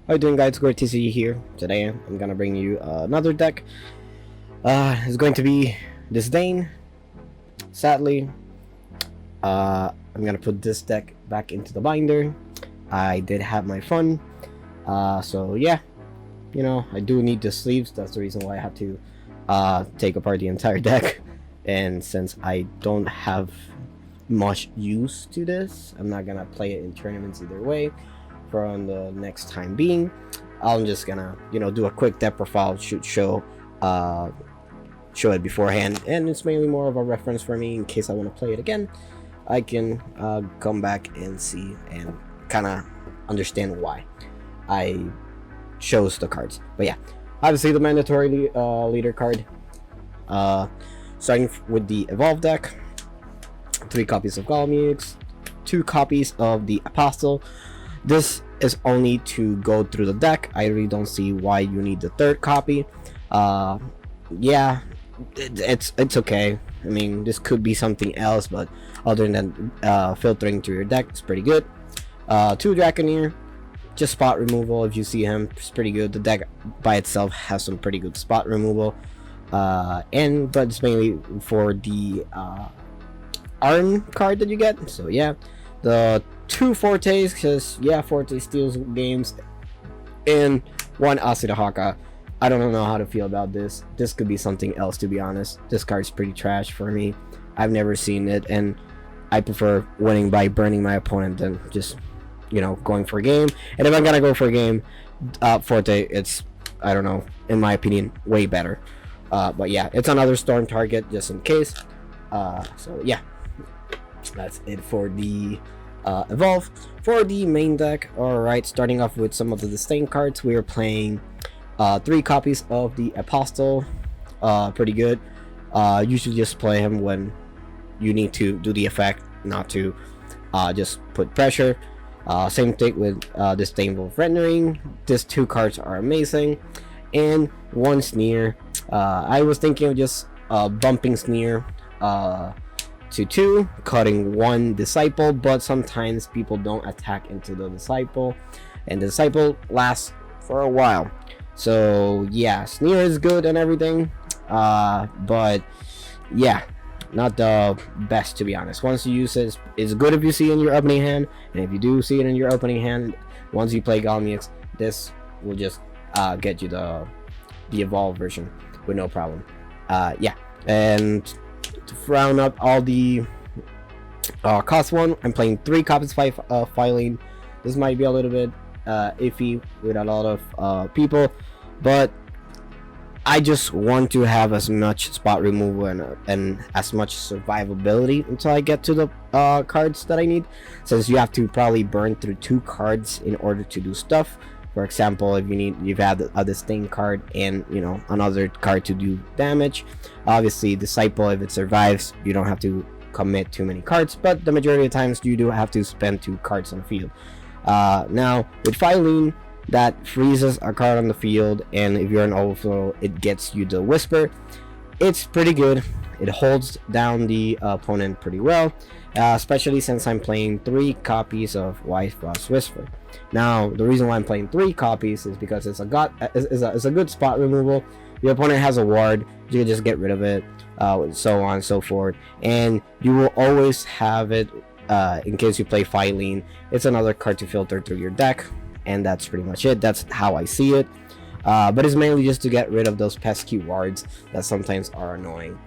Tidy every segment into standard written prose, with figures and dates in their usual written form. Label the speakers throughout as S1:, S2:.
S1: How you doing, guys? Great to see you here. Today I'm gonna bring you another deck. It's going to be Disdain. Sadly, I'm gonna put this deck back into the binder. I did have my fun. So yeah, I do need the sleeves. That's the reason why I have to take apart the entire deck. And since I don't have much use to this, I'm not gonna play it in tournaments either way. For the next time being, I'm just gonna do a quick deck profile, show it beforehand, and it's mainly more of a reference for me in case I want to play it again. I can come back and see and kind of understand why I chose the cards. But yeah, obviously the mandatory leader card, starting with the Evolve deck, 3 copies of Galmix, 2 copies of the Apostle. This is only to go through the deck. I really don't see why you need the 3rd copy. Yeah, it's okay. I mean, this could be something else, but other than filtering through your deck, it's pretty good. 2 Draconeer, just spot removal. If you see him, it's pretty good. The deck by itself has some pretty good spot removal, but it's mainly for the Arn card that you get. So yeah, the 2 Fortes, because yeah, Forte steals games, and 1 Asirahaka. I don't know how to feel about this. This could be something else, to be honest. This card's pretty trash for me. I've never seen it, and I prefer winning by burning my opponent than just going for a game. And if I'm gonna go for a game, Forte, it's, I don't know, in my opinion, way better. But yeah, it's another storm target just in case. So yeah, that's it for the Evolve. For the main deck, alright, starting off with some of the Disdain cards, we are playing 3 copies of the Apostle. Pretty good. Usually just play him when you need to do the effect, not to just put pressure. Same thing with Disdainful Rendering. These 2 cards are amazing. And 1 Sneer. I was thinking of just bumping Sneer to 2, cutting 1 Disciple, but sometimes people don't attack into the Disciple, and the Disciple lasts for a while. So yeah, Sneer is good and everything, but yeah, not the best, to be honest. Once you use it, it's good if you see it in your opening hand, and if you do see it in your opening hand, once you play Galmix, this will just get you the Evolve version with no problem. Yeah, and to round up all the cost one, I'm playing 3 copies of Filing. This might be a little bit iffy with a lot of people, but I just want to have as much spot removal and as much survivability until I get to the cards that I need, since you have to probably burn through 2 cards in order to do stuff. For example, if you've had a Disdain card and another card to do damage. Obviously, Disciple, if it survives, you don't have to commit too many cards, but the majority of times you do have to spend 2 cards on the field. Now with Filing, that freezes a card on the field, and if you're an overflow, it gets you the Whisper. It's pretty good. It holds down the opponent pretty well, especially since I'm playing 3 copies of White Frost Whisper. Now, the reason why I'm playing 3 copies is because it's a good spot removal. Your opponent has a ward, you can just get rid of it, so on and so forth, and you will always have it in case you play Filing. It's another card to filter through your deck, and that's pretty much it. That's how I see it. But it's mainly just to get rid of those pesky wards that sometimes are annoying.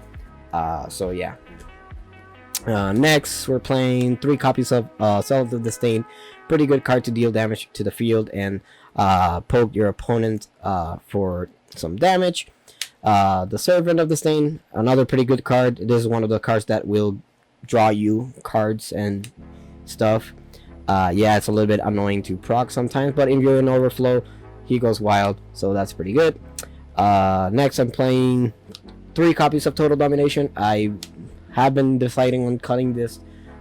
S1: So yeah. Next, we're playing 3 copies of Cells of Disdain. Pretty good card to deal damage to the field and poke your opponent for some damage. The Servant of Disdain, another pretty good card. This is one of the cards that will draw you cards and stuff. Yeah, it's a little bit annoying to proc sometimes, but if you're in overflow, he goes wild, so that's pretty good. Next, I'm playing 3 copies of Total Domination. I have been deciding on cutting this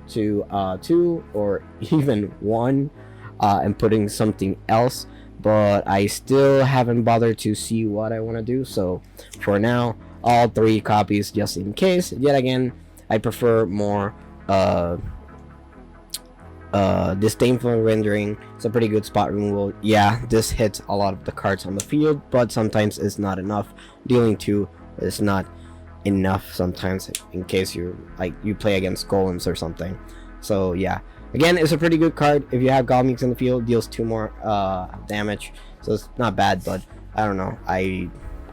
S1: to 2 or even 1 and putting something else, but I still haven't bothered to see what I want to do. So for now, all 3 copies just in case. Yet again, I prefer more Disdainful rendering. It's a pretty good spot removal. Yeah, this hits a lot of the cards on the field, but sometimes it's not enough. Dealing 2 is not enough sometimes in case you play against golems or something. So yeah, again, it's a pretty good card. If you have Golems in the field, deals 2 more damage, so it's not bad. But I don't know, I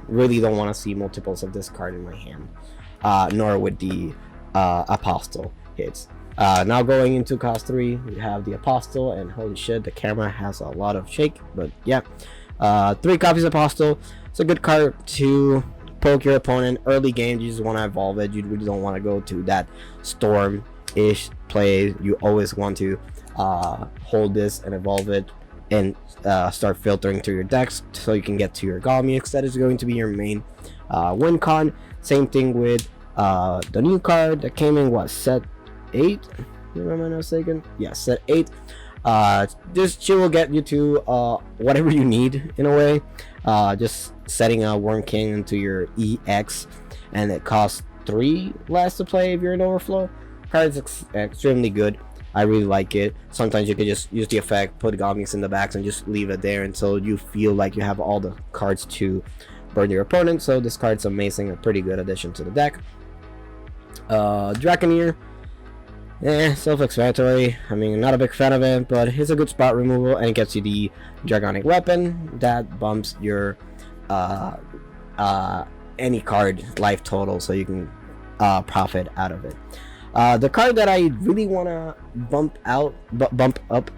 S1: really don't want to see multiples of this card in my hand, nor with the Apostle hits. Now going into cost 3, we have the Apostle, and holy shit, the camera has a lot of shake, but yeah. 3 copies of Apostle. It's a good card to poke your opponent early game. You just want to evolve it. You really don't want to go to that storm-ish play. You always want to hold this and evolve it and start filtering through your decks so you can get to your Galmix. That is going to be your main win con. Same thing with the new card that came in, what, set 8? Am I not mistaken? Yeah, set 8. She will get you to whatever you need in a way. Just setting a Worm King into your EX, and it costs 3 less to play if you're in overflow. Card is extremely good. I really like it. Sometimes you can just use the effect, put Goblins in the backs, and just leave it there until you feel like you have all the cards to burn your opponent. So this card's amazing, a pretty good addition to the deck. Draconeer, self-explanatory. I mean, not a big fan of it, but it's a good spot removal, and it gets you the Dragonic Weapon that bumps your any card life total, so you can profit out of it. The card that I really want to bump up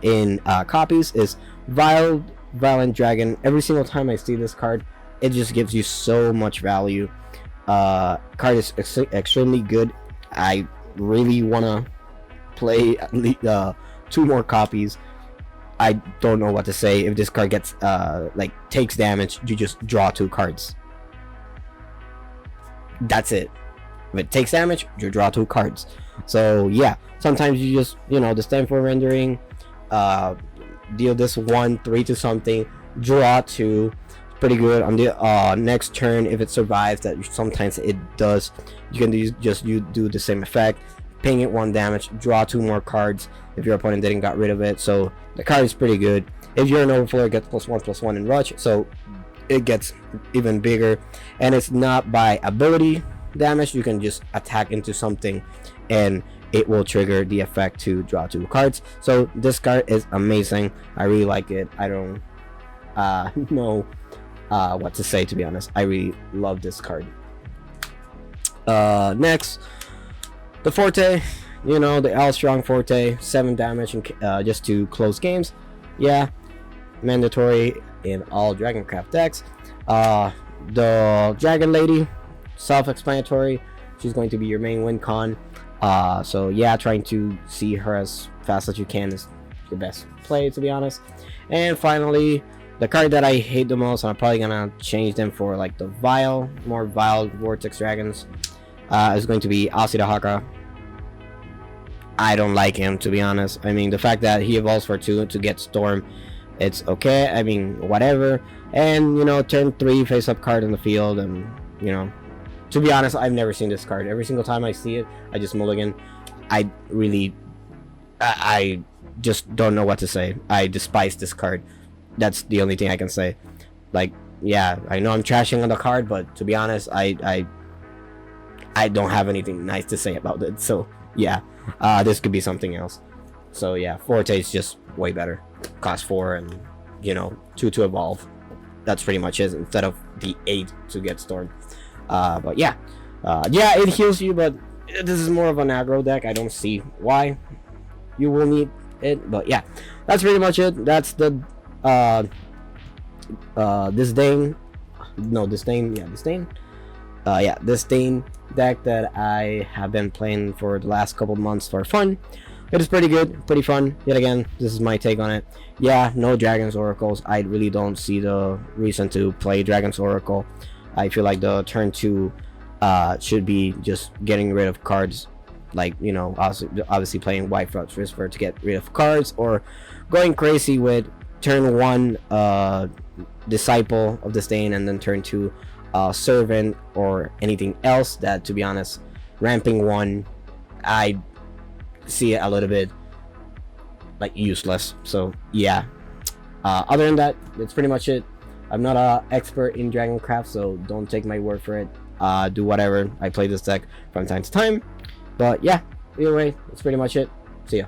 S1: in copies is Violent Dragon. Every single time I see this card, it just gives you so much value. Card is extremely good. I really want to play at least 2 more copies. I don't know what to say. If this card gets takes damage, you just draw 2 cards. That's it. If it takes damage, you draw 2 cards. So yeah, sometimes you just, Disdain for rendering, deal this 1/3 to something, draw 2. Pretty good on the next turn. If it survives, that sometimes it does, you can do the same effect, ping it 1 damage, draw 2 more cards if your opponent didn't got rid of it. So the card is pretty good. If you're an overflow, it gets +1/+1 in rush, so it gets even bigger. And it's not by ability damage. You can just attack into something and it will trigger the effect to draw 2 cards. So this card is amazing. I really like it. I don't know what to say, to be honest. I really love this card. Next, the Forte, the L Strong Forte, 7 damage and just to close games. Yeah, mandatory in all Dragoncraft decks. The Dragon Lady, self-explanatory. She's going to be your main win con. So yeah, trying to see her as fast as you can is your best play, to be honest. And finally, the card that I hate the most, and I'm probably gonna change them for like the more vile Vortex Dragons, is going to be Asirahaka. I don't like him, to be honest. I mean, the fact that he evolves for 2 to get Storm, it's okay. I mean, whatever. And turn 3 face-up card in the field, and to be honest, I've never seen this card. Every single time I see it, I just mulligan. I just don't know what to say. I despise this card. That's the only thing I can say. Like, yeah, I know I'm trashing on the card, but to be honest, I don't have anything nice to say about it. So yeah, this could be something else. So yeah, Forte is just way better. Cost 4 and 2 to evolve. That's pretty much it, instead of the 8 to get Storm. But yeah, it heals you, but this is more of an aggro deck. I don't see why you will need it, but yeah, that's pretty much it. That's the Disdain deck that I have been playing for the last couple months for fun. It is pretty good, pretty fun. Yet again, this is my take on it. Yeah, no Dragon's Oracles. I really don't see the reason to play Dragon's Oracle. I feel like the turn 2 should be just getting rid of cards, like obviously playing White Frost Whisper to get rid of cards, or going crazy with turn 1 Disciple of Disdain, and then turn 2 Servant or anything else. That, to be honest, ramping 1, I see it a little bit like useless. So yeah, other than that, that's pretty much it. I'm not an expert in Dragoncraft, so don't take my word for it. Do whatever. I play this deck from time to time, but yeah, either way, that's pretty much it. See ya.